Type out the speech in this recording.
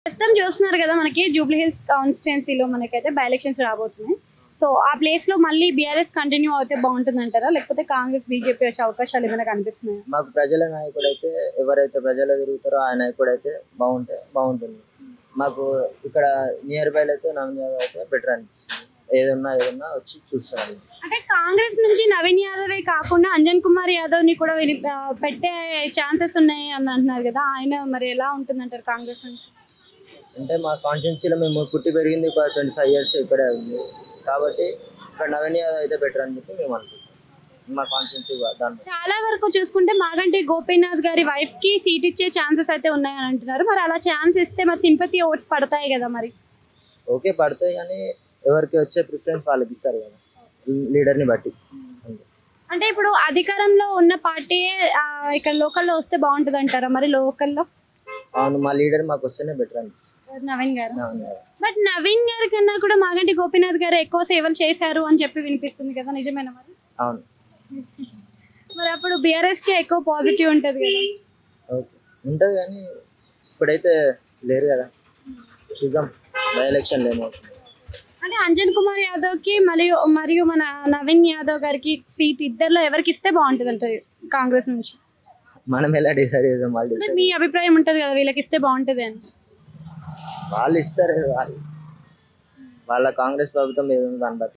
ప్రస్తుతం చూస్తున్నారు కదా మనకి జూబ్లీ హిల్స్ కాన్స్టిట్యున్సీలో మనకైతే బై ఎలక్షన్స్ రాబోతున్నాయి. సో ఆ ప్లేస్ లో మళ్ళీ బీఆర్ఎస్ కంటిన్యూ అవుతే బాగుంటుంది అంటారా, లేకపోతే కాంగ్రెస్ బీజేపీ వచ్చే అవకాశాలు ఏమైనా కనిపిస్తున్నాయా? మాకు ప్రజల నాయకుడు అయితే ఎవరైతే ప్రజలు తిరుగుతారో ఆ నాయకుడు అయితే బాగుంటుంది. మాకు ఇక్కడ నియర్ బై అయితే నవీన్ యాదవ్ అయితే బెటర్ అనిపిస్తుంది. ఏదన్నా వచ్చి చూస్తున్నారు. అంటే కాంగ్రెస్ నుంచి నవీన్ యాదవే కాకుండా అంజన్ కుమార్ యాదవ్ ని కూడా పెట్టే ఛాన్సెస్ ఉన్నాయి అని అంటున్నారు కదా, ఆయన మరి ఎలా ఉంటుంది అంటారు కాంగ్రెస్ నుంచి? అంటే మా కాన్స్టిట్యున్సీలో మేము పుట్టి పెరిగింది 25 years ఇక్కడే ఉంది కాబట్టి ఇక్కడ నవీన్ యాదవ్ అయితే బెటర్ అని చెప్పి మేము అనుకుంటాం. మా కాన్స్టిట్యున్సీ దాంట్లో చాలా వరకు చూసుకుంటే మాగంటి గోపీనాథ్ గారి వైఫ్ కి సీట్ ఇచ్చే ఛాన్సెస్ అయితే ఉన్నాయని అంటున్నారు. మరి అలా ఛాన్స్ ఇస్తే మరి సింపతి ఓట్స్ పడతాయి కదా మరి? ఓకే పడతాయి, కానీ ఎవరికి వచ్చే ప్రిఫరెన్స్ వాళ్ళకి ఇస్తారు కదా లీడర్ని బట్టి. అంటే ఇప్పుడు అధికారంలో ఉన్న పార్టీ ఇక్కడ లోకల్లో వస్తే బాగుంటుంది అంటారా మరి? లోకల్లో అవును, మా లీడర్ మాకు వస్తేనే బెటర్ అనిపిస్తుంది. నవీన్ గారు. బట్ నవీన్ గారి కన్నా కూడా మాగంటి గోపీనాథ్ గారు ఎక్కువ సేవలు చేశారు అని చెప్పి వినిపిస్తుంది కదా, నిజమేనా మరి? అవును. మరి అప్పుడు బీఆర్ఎస్ కి ఎక్కువ పాజిటివ్ ఉంటది కదా? ఓకే ఉంటుంది, కానీ ఇప్పుడైతే లేరు కదా, చూద్దాం బై ఎలక్షన్ ఏమవుతుంది. అంటే అంజన్ కుమార్ యాదవ్ కి మరియు మన నవీన్ యాదవ్ గారికి సీట్ ఇద్దరులో ఎవరికి ఇస్తే బాగుంటుంది అంటారు కాంగ్రెస్ నుంచి? మనం ఎలా డిసైడ్ చేద్దాం, వాళ్ళు డిసైడ్. మీ అభిప్రాయం ఉంటది కదా వీళ్ళకి ఇస్తే బాగుంటది అని? వాళ్ళు ఇస్తారు, వాళ్ళ కాంగ్రెస్ ప్రభుత్వం ఏదో దాన్ని బట్టి